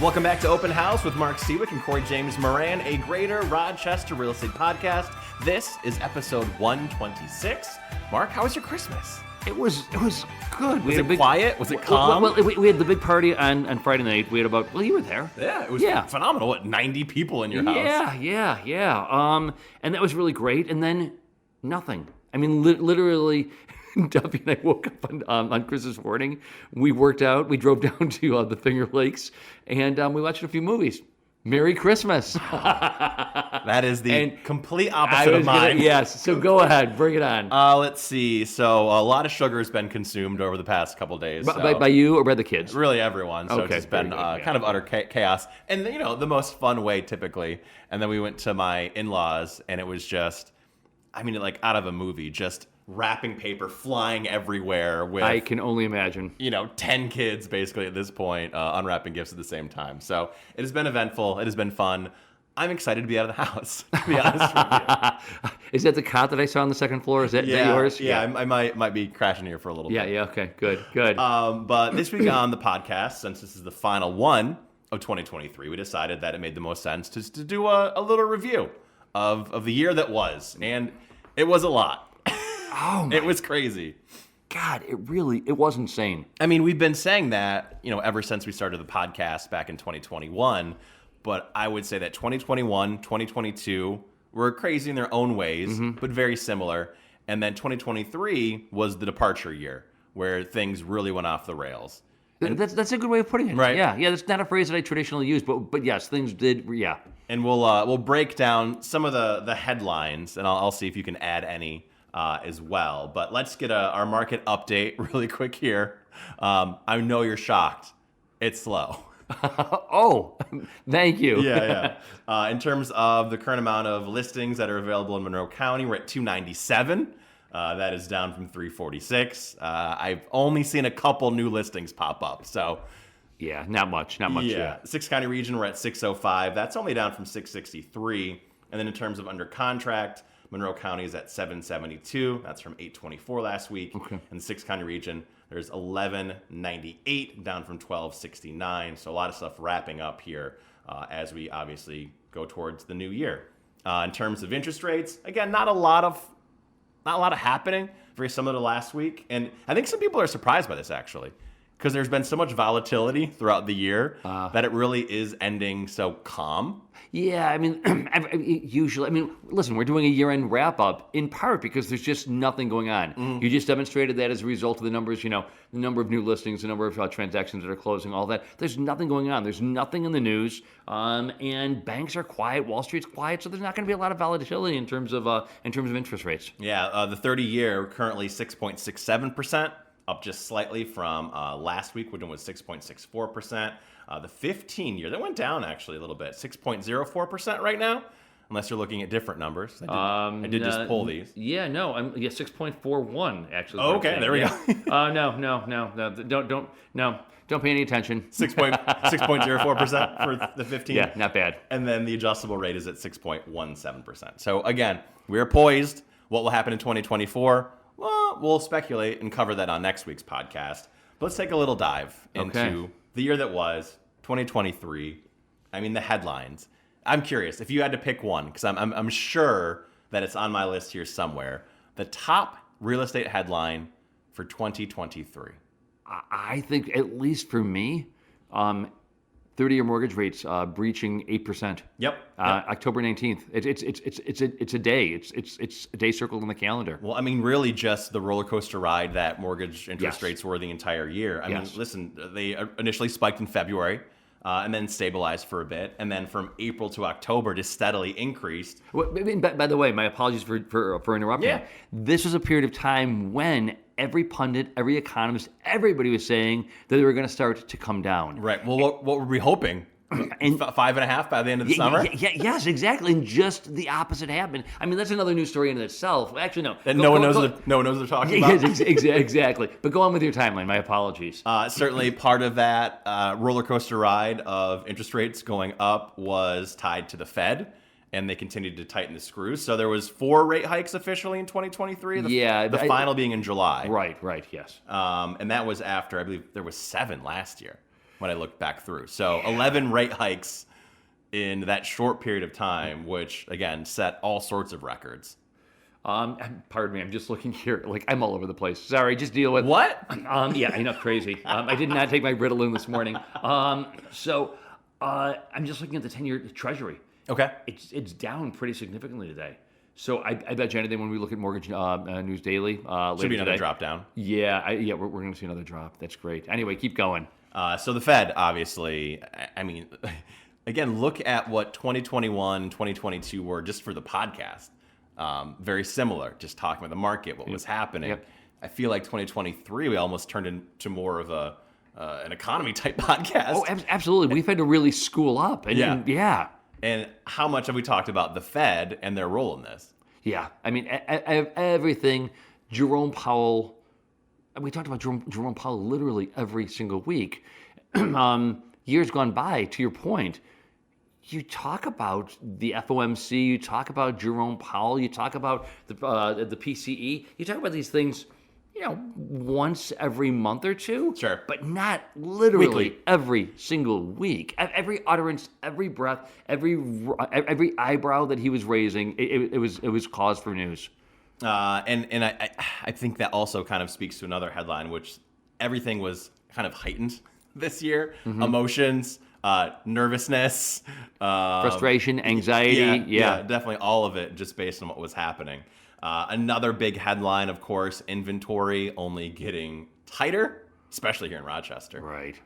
Welcome back to Open House with Mark Siwiec and Corey James Moran, a greater Rochester real estate podcast. This is episode 126. Mark, how was your Christmas? It was good. Was it quiet? Was it calm? Well, we had the big party on Friday night. We had about, you were there. Yeah, it was phenomenal. What, 90 people in your house? Yeah. And that was really great. And then nothing. I mean, literally, Duffy and I woke up on Christmas morning. We worked out. We drove down to the Finger Lakes, and we watched a few movies. Merry Christmas. That is the complete opposite of mine. Yes, so go ahead. Bring it on. Let's see. So a lot of sugar has been consumed over the past couple days. By you or by the kids? Really everyone. So okay, it's been kind of utter chaos. And, the most fun way typically. And then we went to my in-laws, and it was just, like out of a movie, just wrapping paper flying everywhere with, I can only imagine, 10 kids basically at this point, unwrapping gifts at the same time. So it has been eventful. It has been fun. I'm excited to be out of the house, to be honest with you. Is that the cot that I saw on the second floor? Is that yours? Yeah, I might be crashing here for a little bit. Yeah, okay, good. But this week on the podcast, since this is the final one of 2023, we decided that it made the most sense to do a little review of the year that was. And it was a lot. Oh, it was crazy. God, it was insane. We've been saying that, ever since we started the podcast back in 2021, but I would say that 2021, 2022 were crazy in their own ways, but very similar. And then 2023 was the departure year where things really went off the rails. And that's a good way of putting it. Right. Yeah, that's not a phrase that I traditionally use, but yes, things did, yeah. And we'll break down some of the headlines, and I'll see if you can add any as well. But let's get our market update really quick here. I know you're shocked. It's slow. Oh, thank you. Yeah. In terms of the current amount of listings that are available in Monroe County, we're at 297. That is down from 346. I've only seen a couple new listings pop up. So, yeah, not much. Yeah. 6 County region, we're at 605. That's only down from 663. And then in terms of under contract, Monroe County is at 772. That's from 824 last week. Okay. In the 6 County region, there's 1198, down from 1269. So a lot of stuff wrapping up here as we obviously go towards the new year. In terms of interest rates, again, not a lot of happening. Very similar to last week. And I think some people are surprised by this, actually, because there's been so much volatility throughout the year that it really is ending so calm. Yeah, usually, listen, we're doing a year-end wrap-up in part because there's just nothing going on. You just demonstrated that as a result of the numbers, the number of new listings, the number of transactions that are closing, all that. There's nothing going on. There's nothing in the news, and banks are quiet, Wall Street's quiet, so there's not going to be a lot of volatility in terms of interest rates. Yeah, the 30-year currently 6.67%. Up just slightly from last week, when it was 6.64%. The 15-year, that went down actually a little bit, 6.04% right now, unless you're looking at different numbers. I did just pull these. Yeah, no, 6.41 actually. Oh, okay, there we go. No, don't pay any attention. 6.04% for the 15. Yeah, not bad. And then the adjustable rate is at 6.17%. So again, we're poised. What will happen in 2024? Well, we'll speculate and cover that on next week's podcast. But let's take a little dive into the year that was, 2023. The headlines. I'm curious, if you had to pick one, because I'm sure that it's on my list here somewhere, the top real estate headline for 2023. I think, at least for me, 30-year mortgage rates breaching 8%. Yep. October 19th. It's a day. It's a day circled on the calendar. Well, really just the roller coaster ride that mortgage interest rates were the entire year. Listen, they initially spiked in February and then stabilized for a bit. And then from April to October, just steadily increased. By the way, my apologies for interrupting. Yeah. This was a period of time when every pundit, every economist, everybody was saying that they were going to start to come down. Right. Well, what were we hoping? And 5.5 by the end of the summer? Yes, exactly. And just the opposite happened. That's another news story in itself. Actually, no. And no one knows what they're talking about? Yes, exactly. But go on with your timeline. My apologies. Certainly part of that roller coaster ride of interest rates going up was tied to the Fed. And they continued to tighten the screws. So there was 4 rate hikes officially in 2023. The final being in July. Right, yes. And that was after, I believe, there was 7 last year. when I looked back through. So 11 rate hikes in that short period of time, which, again, set all sorts of records. Pardon me, I'm just looking here. Like, I'm all over the place. Sorry, just deal with... What? Yeah, I know, crazy. I did not take my Ritalin this morning. So I'm just looking at the 10-year Treasury. Okay. It's down pretty significantly today. So I bet you anything when we look at Mortgage News Daily later Should be another today. drop down. Yeah, we're going to see another drop. That's great. Anyway, keep going. So the Fed, obviously, I mean, again, look at what 2021, 2022 were just for the podcast. Very similar, just talking about the market, what was happening. Yep. I feel like 2023, we almost turned into more of an economy type podcast. Oh, absolutely. We've had to really school up. And And how much have we talked about the Fed and their role in this? Yeah. I mean, everything. Jerome Powell. We talked about Jerome Powell literally every single week. Years gone by, to your point, you talk about the FOMC, you talk about Jerome Powell, you talk about the PCE, you talk about these things, once every month or two. Sure. But not literally Weekly. every single week. Every utterance, every breath, every eyebrow that he was raising, it was cause for news. And I think that also kind of speaks to another headline, which everything was kind of heightened this year. Mm-hmm. Emotions, nervousness, frustration, anxiety. Yeah, definitely all of it just based on what was happening. Another big headline, of course, inventory only getting tighter, especially here in Rochester.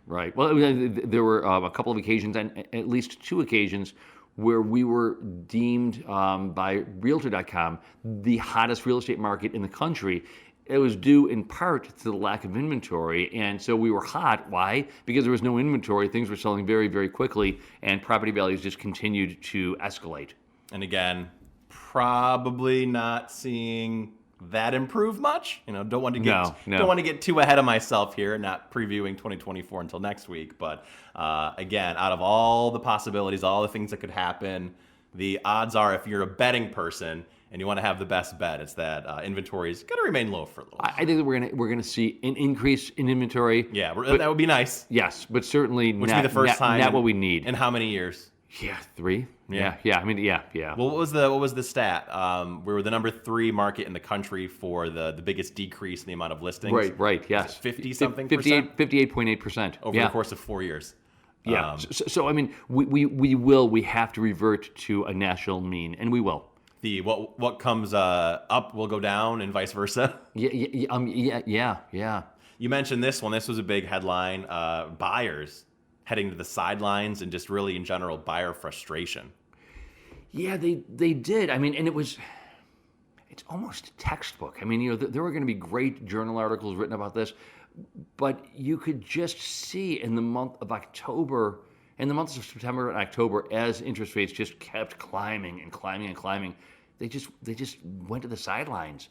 Right. Well, there were a couple of occasions, and at least 2 occasions, where we were deemed by Realtor.com the hottest real estate market in the country. It was due in part to the lack of inventory, and so we were hot. Why? Because there was no inventory. Things were selling very, very quickly, and property values just continued to escalate. And again, probably not seeing that improve much. Don't want to get too ahead of myself here, not previewing 2024 until next week. But again, out of all the possibilities, all the things that could happen, the odds are, if you're a betting person and you want to have the best bet, it's that inventory is going to remain low for a little while. I think that we're gonna see an increase in inventory. Yeah, that would be nice. Yes, but certainly Which not would be the first time. Not what we need. In how many years? Yeah, 3. Yeah. I mean, yeah. Well, what was the stat? We were the number 3 market in the country for the biggest decrease in the amount of listings. Right. Yes. 50 something 58.8% over the course of 4 years. Yeah. So I mean, we have to revert to a national mean, and we will. The what comes up will go down, and vice versa. Yeah. You mentioned this one. This was a big headline. Buyers heading to the sidelines, and just really in general buyer frustration. Yeah, they did. I mean, and it's almost textbook. I mean, there were going to be great journal articles written about this, but you could just see in the month of October, in the months of September and October, as interest rates just kept climbing and climbing and climbing, they just went to the sidelines.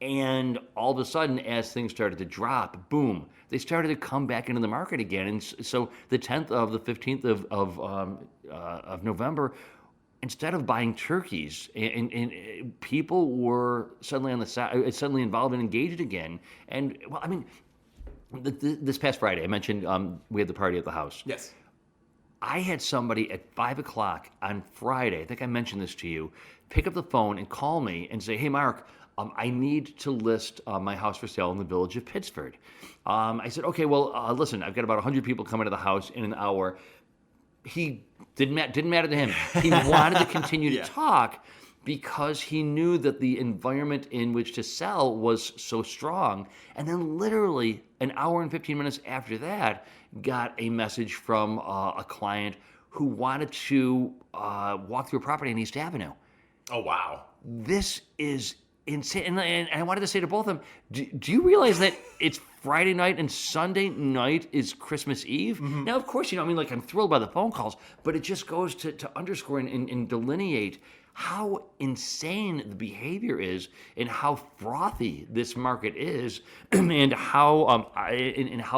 And all of a sudden, as things started to drop, boom, they started to come back into the market again. And so the 10th of the 15th of November, instead of buying turkeys, and people were suddenly on the side, suddenly involved and engaged again. And well, I mean, this past Friday, I mentioned we had the party at the house. Yes. I had somebody at 5 o'clock on Friday, I think I mentioned this to you, pick up the phone and call me and say, "Hey, Mark, I need to list my house for sale in the village of Pittsford." I said, "Okay, well, listen, I've got about 100 people coming to the house in an hour." He didn't matter to him. He wanted to continue to talk because he knew that the environment in which to sell was so strong. And then literally an hour and 15 minutes after that, got a message from a client who wanted to walk through a property on East Avenue. Oh, wow. This is insane. And I wanted to say to both of them, do you realize that it's Friday night and Sunday night is Christmas Eve? Mm-hmm. Now, of course, I'm thrilled by the phone calls, but it just goes to underscore and delineate how insane the behavior is and how frothy this market is and how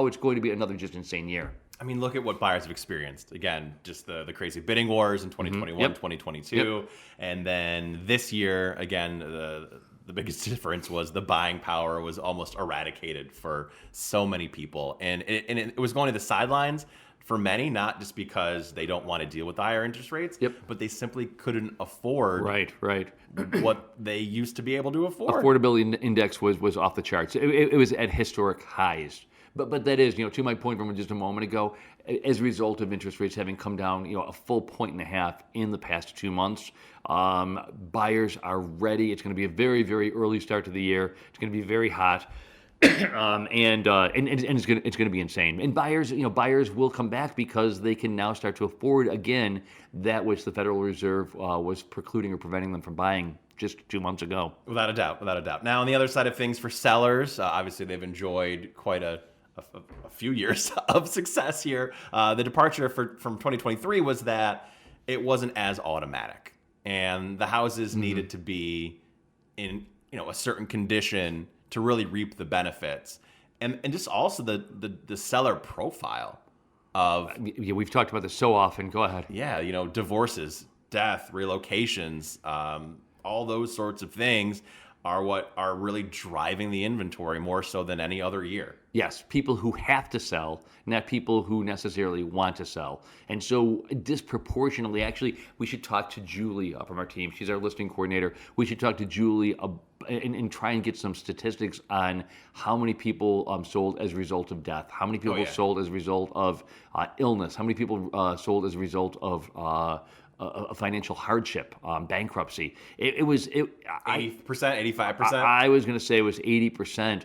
it's going to be another just insane year. I mean, look at what buyers have experienced. Again, just the crazy bidding wars in 2021, 2022. And then this year, again, the biggest difference was the buying power was almost eradicated for so many people. And it was going to the sidelines, for many, not just because they don't want to deal with the higher interest rates, but they simply couldn't afford what they used to be able to afford. Affordability index was off the charts. It was at historic highs. But that is, to my point from just a moment ago, as a result of interest rates having come down, a full 1.5 in the past 2 months, buyers are ready. It's going to be a very, very early start to the year. It's going to be very hot. And it's going to be insane. And buyers will come back because they can now start to afford again that which the Federal Reserve was precluding or preventing them from buying just 2 months ago. Without a doubt. Now, on the other side of things, for sellers, obviously they've enjoyed quite a few years of success here. The departure from 2023 was that it wasn't as automatic, and the houses needed to be in a certain condition to really reap the benefits, and just also the seller profile of we've talked about this so often. Go ahead. Yeah, divorces, death, relocations, all those sorts of things are what are really driving the inventory more so than any other year. Yes, people who have to sell, not people who necessarily want to sell. And so disproportionately, actually, we should talk to Julie from our team. She's our listing coordinator. We should talk to Julie and try and get some statistics on how many people sold as a result of death, how many people sold as a result of illness, how many people sold as a result of a financial hardship, bankruptcy. It was 80%, 85%. I was going to say it was 80%.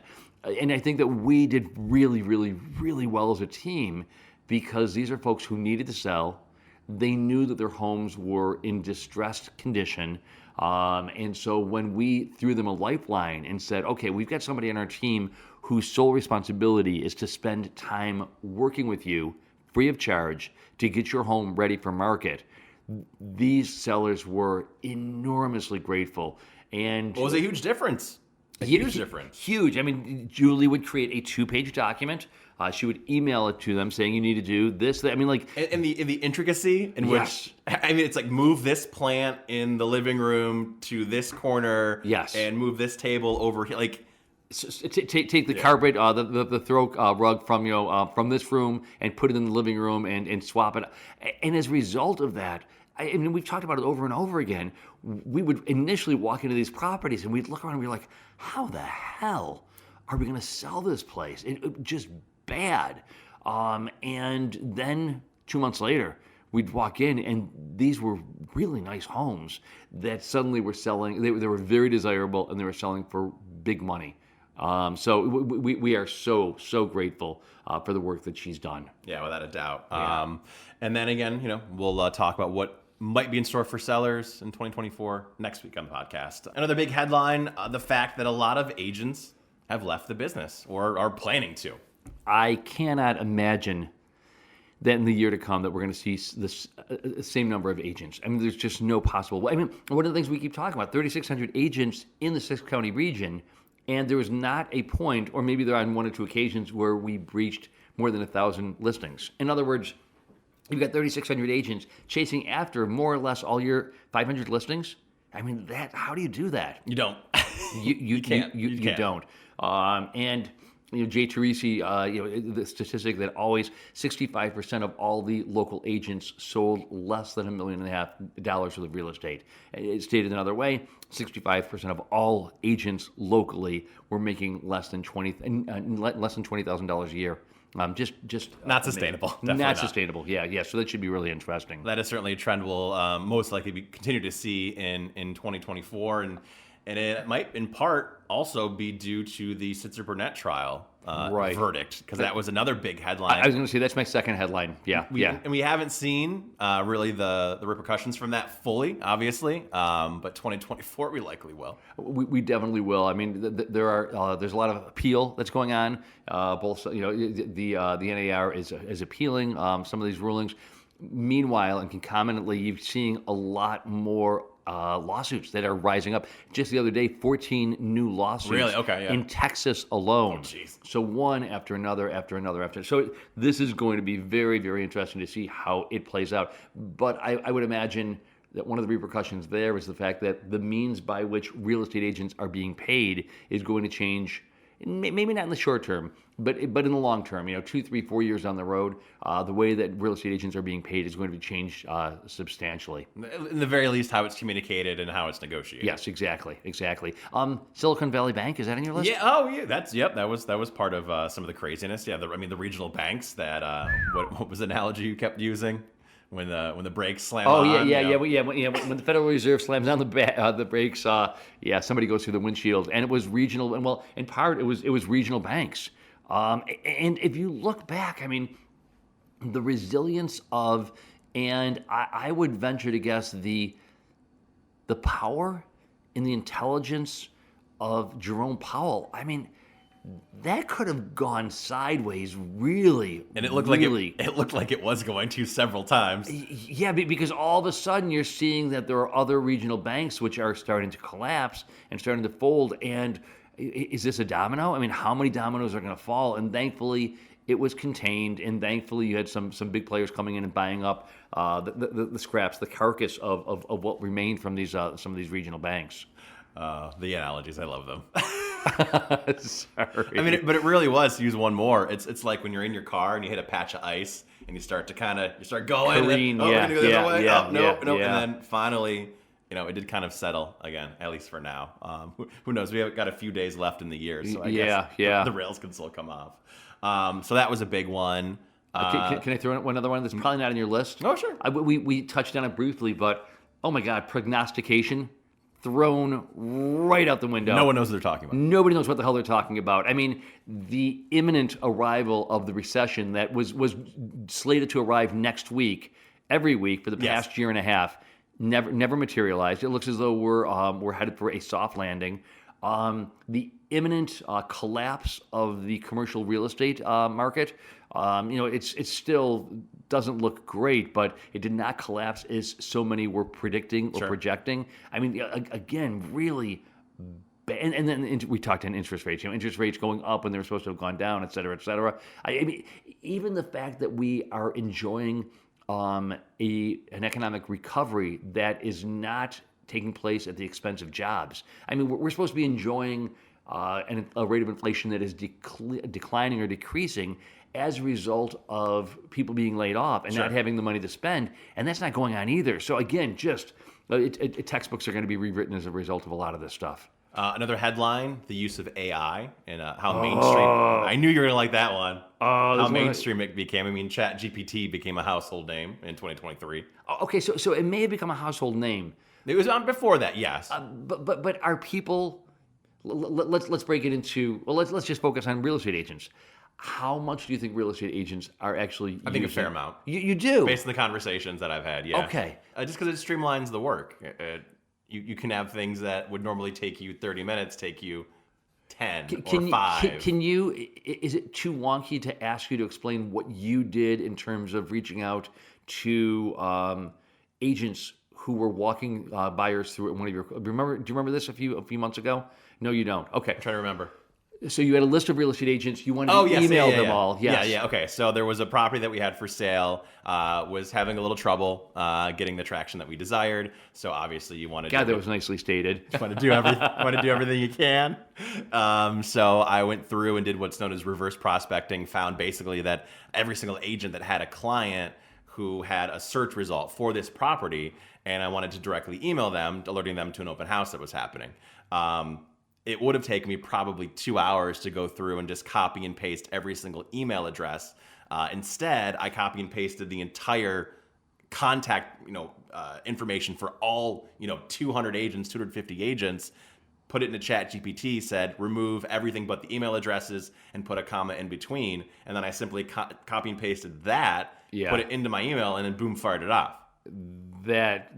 And I think that we did really, really, really well as a team because these are folks who needed to sell. They knew that their homes were in distressed condition. And so when we threw them a lifeline and said, okay, we've got somebody on our team whose sole responsibility is to spend time working with you free of charge to get your home ready for market, these sellers were enormously grateful. And it was a huge difference. Huge difference. Huge. I mean, Julie would create a 2-page document. She would email it to them saying, you need to do this. I mean, like... In the intricacy in which... I mean, it's like move this plant in the living room to this corner. Yes. And move this table over here. Like... Take the carpet, the throw rug from this room and put it in the living room and swap it. And as a result of that, I mean, we've talked about it over and over again. We would initially walk into these properties and we'd look around and be like, how the hell are we going to sell this place? It just bad. And then 2 months later, we'd walk in and these were really nice homes that suddenly were selling. They were very desirable and they were selling for big money. So we are so grateful for the work that she's done. Yeah, without a doubt. Yeah. And then again, we'll talk about what might be in store for sellers in 2024 next week on the podcast. Another big headline, the fact that a lot of agents have left the business or are planning to. I cannot imagine that in the year to come that we're going to see this same number of agents. I mean, there's just no possible way. I mean, one of the things we keep talking about, 3,600 agents in the 6-county region, and there was not a point, or maybe there are on 1 or 2 occasions, where we breached more than 1,000 listings. In other words, you've got 3,600 agents chasing after more or less all your 500 listings. I mean, how do you do that? You don't. You can't. You don't. And Jay Teresi, the statistic that always 65% of all the local agents sold less than $1.5 million worth of real estate. It's stated another way, 65% of all agents locally were making less than $20,000 a year. Just not sustainable. Not sustainable. Yeah. So that should be really interesting. That is certainly a trend we'll most likely continue to see in 2024, and it might in part also be due to the Sitzer-Burnett trial verdict, because that was another big headline. I was going to say that's my second headline. Yeah. And we haven't seen really the repercussions from that fully, obviously, but 2024 we likely will. We definitely will. I mean, there's a lot of appeal that's going on. Both the NAR is appealing some of these rulings. Meanwhile, and concomitantly, you're seeing a lot more lawsuits that are rising up. Just the other day, 14 new lawsuits in Texas alone. Oh, jeez. So one after another. So this is going to be very, very interesting to see how it plays out. But I would imagine that one of the repercussions there is the fact that the means by which real estate agents are being paid is going to change maybe not in the short term, but in the long term, 2, 3, 4 years down the road, the way that real estate agents are being paid is going to be changed substantially. In the very least, how it's communicated and how it's negotiated. Yes, exactly. Silicon Valley Bank, is that on your list? Yeah. Oh, yeah. That was part of some of the craziness. Yeah. The regional banks that what was the analogy you kept using when the brakes slam on? When the Federal Reserve slams down the brakes, somebody goes through the windshield, and it was regional. And well, in part, it was regional banks. And if you look back, I mean, the resilience of, and I would venture to guess the power and the intelligence of Jerome Powell. I mean, that could have gone sideways really. And it looked like it was going to several times. Yeah, because all of a sudden you're seeing that there are other regional banks which are starting to collapse and starting to fold. And is this a domino? I mean, how many dominoes are going to fall? And thankfully, it was contained, and thankfully you had some big players coming in and buying up the scraps, the carcass of what remained from these some of these regional banks. The analogies, I love them. Sorry. I mean, but it really was, to use one more, it's like when you're in your car and you hit a patch of ice and you start going. Careen, we're going to go the other way. Nope. And Yeah. then finally, it did kind of settle again, at least for now. Who knows? We have got a few days left in the year, so I guess the rails can still come off. So that was a big one. Can I throw in one other one that's probably not on your list? Oh, sure. We touched on it briefly, but oh my God, prognostication thrown right out the window. No one knows what they're talking about. Nobody knows what the hell they're talking about. I mean, the imminent arrival of the recession that was slated to arrive next week, every week for the past year and a half, never materialized. It looks as though we're headed for a soft landing. The imminent collapse of the commercial real estate market, it still doesn't look great, but it did not collapse as so many were predicting or projecting. I mean, again, really bad. And then we talked on interest rates. Interest rates going up when they were supposed to have gone down, et cetera, et cetera. I mean, even the fact that we are enjoying an economic recovery that is not taking place at the expense of jobs. I mean, we're supposed to be enjoying a rate of inflation that is declining or decreasing as a result of people being laid off and not having the money to spend, and that's not going on either. So again, textbooks are going to be rewritten as a result of a lot of this stuff. Another headline, the use of AI and how mainstream. I knew you were going to like that one. How mainstream it became. I mean, ChatGPT became a household name in 2023. Okay, so it may have become a household name. It was on before that, yes. But are people? Let's break it into. Well, let's just focus on real estate agents. How much do you think real estate agents are actually? I think a fair amount. You do, based on the conversations that I've had. Yeah. Okay. Just because it streamlines the work. You can have things that would normally take you 30 minutes take you 10 or 5. Can you? Is it too wonky to ask you to explain what you did in terms of reaching out to agents who were walking buyers through one of your? Do you remember this a few months ago? No, you don't. Okay. I'm trying to remember. So you had a list of real estate agents. You wanted to email them all. Yes. Yeah. Okay. So there was a property that we had for sale. Was having a little trouble getting the traction that we desired. So obviously you wanted. God, that was nicely stated. Want to do everything you can. So I went through and did what's known as reverse prospecting. Found basically that every single agent that had a client who had a search result for this property, and I wanted to directly email them, alerting them to an open house that was happening. It would have taken me probably 2 hours to go through and just copy and paste every single email address. Instead, I copy and pasted the entire contact, information for all, 200 agents, 250 agents, put it in a ChatGPT, said remove everything but the email addresses and put a comma in between. And then I simply copy and pasted that, put it into my email, and then boom, fired it off. That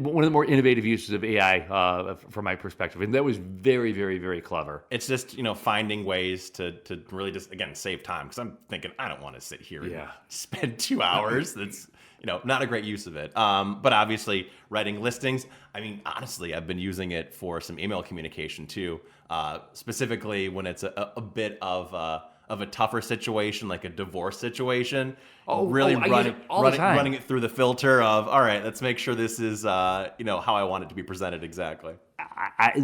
one of the more innovative uses of AI from my perspective, and that was very, very, very clever. It's just finding ways to really just again save time, because I'm thinking I don't want to sit here and spend 2 hours. That's not a great use of it. But obviously writing listings. I mean, honestly, I've been using it for some email communication too, specifically when it's a bit of a tougher situation, like a divorce situation. Running it through the filter of, all right, let's make sure this is, how I want it to be presented exactly.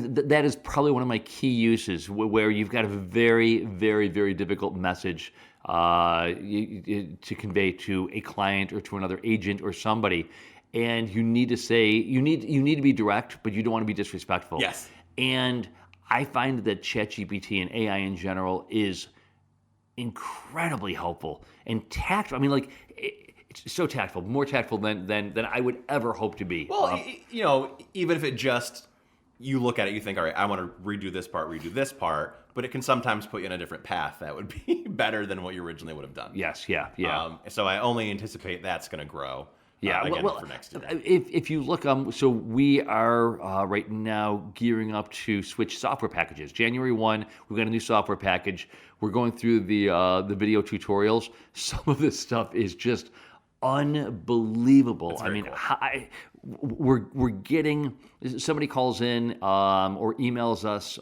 that is probably one of my key uses where you've got a very, very, very difficult message to convey to a client or to another agent or somebody, and you need to say you need to be direct, but you don't want to be disrespectful. Yes. And I find that ChatGPT and AI in general is incredibly helpful and tactful. I mean, like, it's so tactful, more tactful than I would ever hope to be. Well, even if it just, you look at it, you think, all right, I want to redo this part, but it can sometimes put you in a different path that would be better than what you originally would have done. Yes, yeah. So I only anticipate that's going to grow. For next year. If you look, so we are right now gearing up to switch software packages. January 1, we've got a new software package. We're going through the video tutorials. Some of this stuff is just unbelievable. I mean, cool. we're getting, somebody calls in or emails us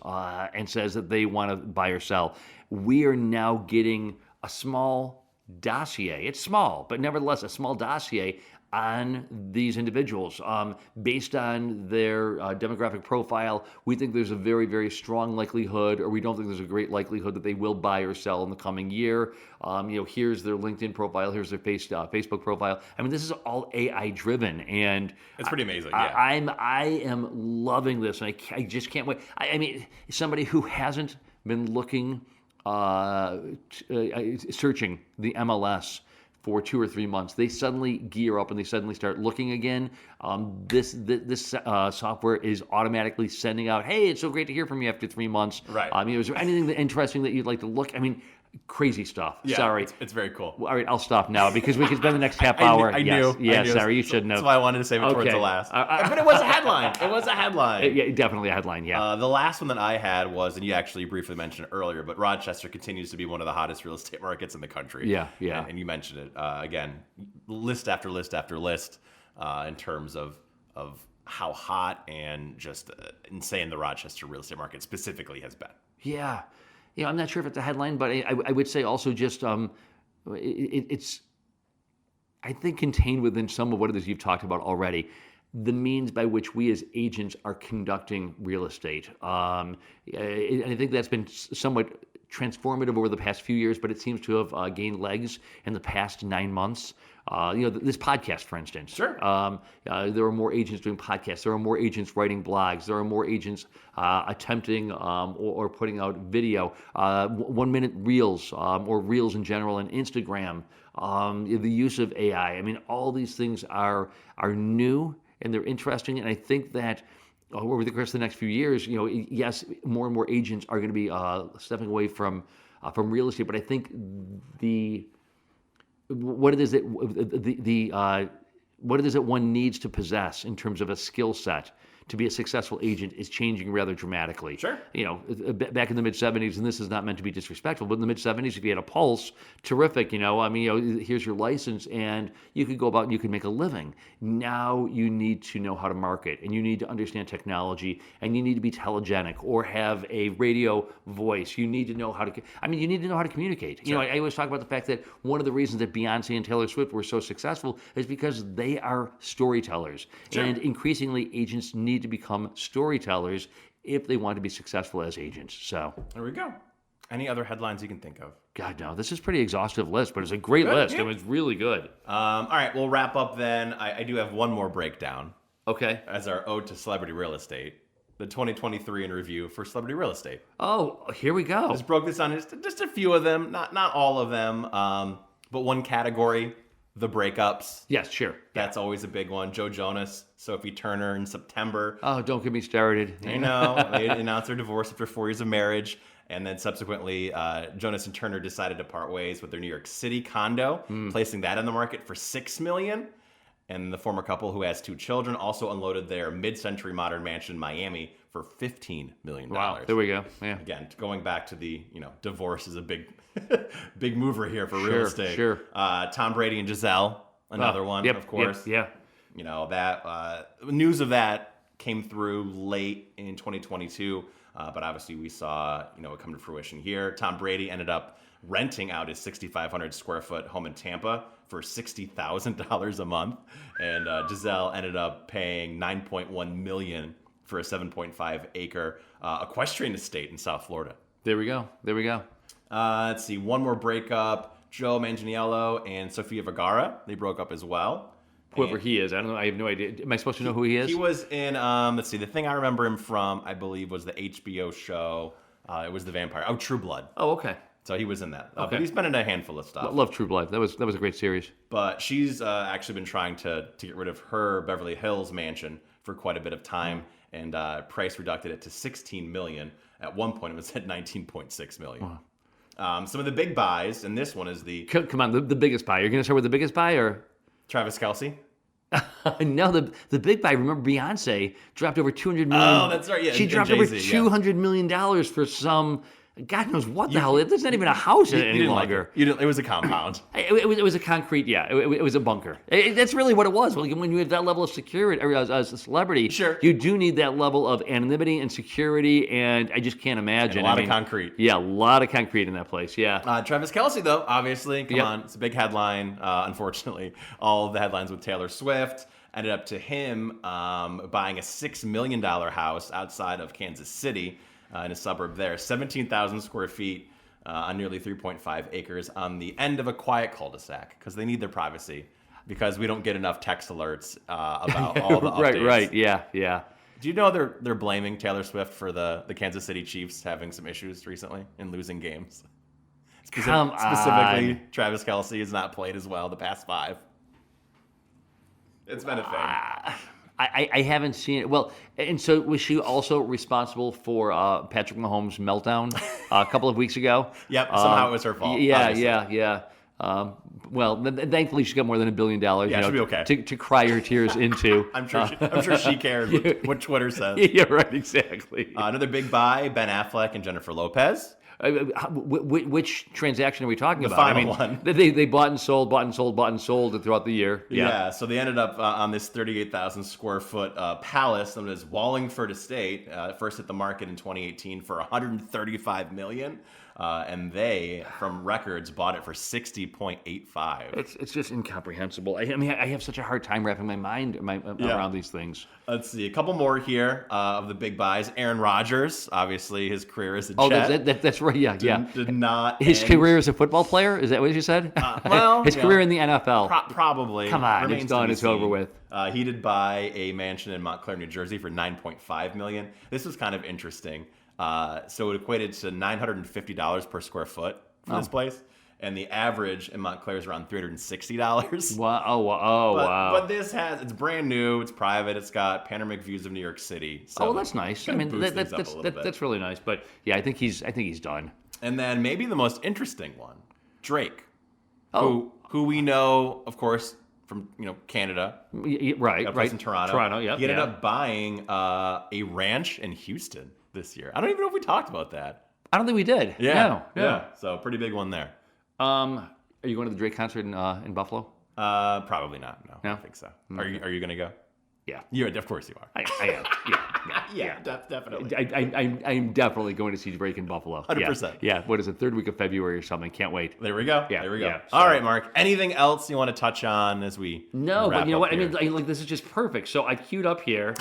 and says that they want to buy or sell. We are now getting a small dossier. It's small, but nevertheless a small dossier on these individuals. Based on their demographic profile, we think there's a very, very strong likelihood, or we don't think there's a great likelihood that they will buy or sell in the coming year. Here's their LinkedIn profile, here's their Facebook profile. I mean, this is all AI driven, and it's pretty amazing. I am loving this, and I just can't wait. I mean, somebody who hasn't been looking, searching the MLS for 2 or 3 months, they suddenly gear up and they suddenly start looking again. This software is automatically sending out, hey, it's so great to hear from you after 3 months. Right. Is there anything interesting that you'd like to look? I mean, crazy stuff. Yeah, sorry. It's very cool. Well, all right, I'll stop now because we could spend the next half hour. I knew. Yeah, sorry, you shouldn't have. That's why I wanted to save it towards the last. But it was a headline. It was a headline. Yeah, definitely a headline, yeah. The last one that I had was, and you actually briefly mentioned it earlier, but Rochester continues to be one of the hottest real estate markets in the country. Yeah. And you mentioned it. Again, list after list after list in terms of how hot and just insane the Rochester real estate market specifically has been. Yeah. I'm not sure if it's a headline, but I would say also just it's, I think, contained within some of what it is you've talked about already, the means by which we as agents are conducting real estate. I think that's been somewhat transformative over the past few years, but it seems to have gained legs in the past 9 months. This podcast, for instance. Sure. There are more agents doing podcasts. There are more agents writing blogs. There are more agents attempting or putting out video, 1 minute reels or reels in general, and Instagram. The use of AI. I mean, all these things are new and they're interesting. And I think that over the course of the next few years, yes, more and more agents are going to be stepping away from real estate. But I think what it is that one needs to possess in terms of a skill set to be a successful agent is changing rather dramatically. Sure. Back in the mid-'70s, and this is not meant to be disrespectful, but in the mid-'70s, if you had a pulse, terrific, here's your license, and you could go about and you could make a living. Now you need to know how to market, and you need to understand technology, and you need to be telegenic or have a radio voice. You need to know how to communicate. Sure. I always talk about the fact that one of the reasons that Beyonce and Taylor Swift were so successful is because they are storytellers. Sure. And increasingly, agents need to become storytellers if they want to be successful as agents. So there we go. Any other headlines you can think of? God, no. This is a pretty exhaustive list, but it's a great list. Yeah. It was really good. All right, we'll wrap up then. I do have one more breakdown. Okay. As our ode to celebrity real estate. The 2023 in review for celebrity real estate. Oh, here we go. Just broke this down. Just a few of them, not all of them, but one category. The breakups. Yes, sure. That's always a big one. Joe Jonas, Sophie Turner in September. Oh, don't get me started. I know. They announced their divorce after 4 years of marriage. And then subsequently, Jonas and Turner decided to part ways with their New York City condo, placing that on the market for $6 million. And the former couple, who has 2 children, also unloaded their mid-century modern mansion in Miami for $15 million. Wow, there we go. Yeah. Again, going back to the, divorce is a big big mover here for real estate. Sure. Tom Brady and Giselle, another one, of course. Yeah. That news of that came through late in 2022, but obviously we saw, it come to fruition here. Tom Brady ended up renting out his 6,500 square foot home in Tampa for $60,000 a month, and Giselle ended up paying $9.1 million for a 7.5 acre equestrian estate in South Florida. There we go. Let's see, one more breakup. Joe Manganiello and Sofia Vergara, they broke up as well. Whoever he is, I don't know. I have no idea. Am I supposed to know who he is? He was in, let's see, the thing I remember him from, I believe, was the HBO show. It was The Vampire. Oh, True Blood. Oh, okay. So he was in that. Okay. But he's been in a handful of stuff. Love True Blood. That was a great series. But she's actually been trying to get rid of her Beverly Hills mansion for quite a bit of time, and price reduced it to $16 million. At one point, it was at $19.6 million. Wow. Some of the big buys, and this one is the... Come on, the biggest buy. You're going to start with the biggest buy, or... Travis Kelce? No, the big buy. Remember, Beyonce dropped over $200 million. Oh, that's right. Yeah, she dropped over $200 million for some... God knows what the hell. It's not even a house any longer. It was a compound. It was a concrete, yeah. It was a bunker. That's really what it was. When you have that level of security, or as a celebrity, sure, you do need that level of anonymity and security, and I just can't imagine. And a lot of concrete. Yeah, a lot of concrete in that place, yeah. Travis Kelce, though, obviously, come on. It's a big headline. Unfortunately, all of the headlines with Taylor Swift ended up to him buying a $6 million house outside of Kansas City. In a suburb there, 17,000 square feet on nearly 3.5 acres on the end of a quiet cul-de-sac because they need their privacy because we don't get enough text alerts about all the updates. Right, yeah. Do you know they're blaming Taylor Swift for the Kansas City Chiefs having some issues recently and losing games? Specifically, Travis Kelce has not played as well the past 5. It's been a thing. I haven't seen it. Well, and so was she also responsible for Patrick Mahomes' meltdown a couple of weeks ago? Yep, somehow it was her fault. Yeah. Well, thankfully she got more than $1 billion. Yeah, she'll be okay. To cry her tears into. I'm sure she cares what Twitter says. Yeah, right, exactly. Another big buy: Ben Affleck and Jennifer Lopez. Which transaction are we talking about? The final one. They bought and sold throughout the year. Yeah, so they ended up on this 38,000 square foot palace known as Wallingford Estate. First hit the market in 2018 for $135 million. And they, from records, bought it for $60.85. It's just incomprehensible. I mean, I have such a hard time wrapping my mind around these things. Let's see. A couple more here of the big buys. Aaron Rodgers, obviously, his career as a Jet. That's right. Yeah, Did not his end. Career as a football player? Is that what you said? His career in the NFL. Probably. Come on, it's done. It's over with. He did buy a mansion in Montclair, New Jersey for $9.5 million. This was kind of interesting. So it equated to $950 per square foot for this place. And the average in Montclair is around $360. Wow. Wow. But it's brand new, it's private, it's got panoramic views of New York City. So that's nice. I mean, that's really nice. But yeah, I think he's done. And then maybe the most interesting one, Drake, who we know, of course, from Canada. Right. In Toronto. Yeah. He ended up buying a ranch in Houston this year. I don't even know if we talked about that. I don't think we did. Yeah. So pretty big one there. Are you going to the Drake concert in Buffalo? Probably not. No, I don't think so. Okay. Are you going to go? Yeah. Of course you are. I am. Yeah. Definitely. I'm definitely going to see Drake in Buffalo. 100%. Yeah. What is it? 3rd week of February or something? Can't wait. There we go. Yeah. There we go. Yeah, All right, Mark. Anything else you want to touch on as we? No, but you know what? Here? I mean, this is just perfect. So I queued up here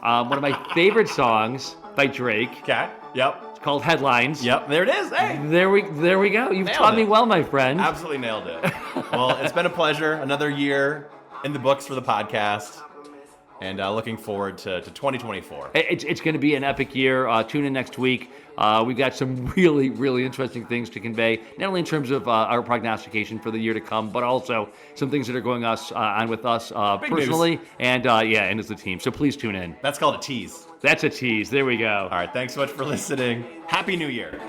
one of my favorite songs by Drake. Okay. Yep. It's called Headlines. Yep. There it is. Hey. There we go. You've taught me well, my friend. Absolutely nailed it. Well, it's been a pleasure. Another year in the books for the podcast. And looking forward to 2024. It's going to be an epic year. Tune in next week. We've got some really, really interesting things to convey, not only in terms of our prognostication for the year to come, but also some things that are going on with us personally news. and as a team. So please tune in. That's called a tease. That's a tease. There we go. All right. Thanks so much for listening. Happy New Year.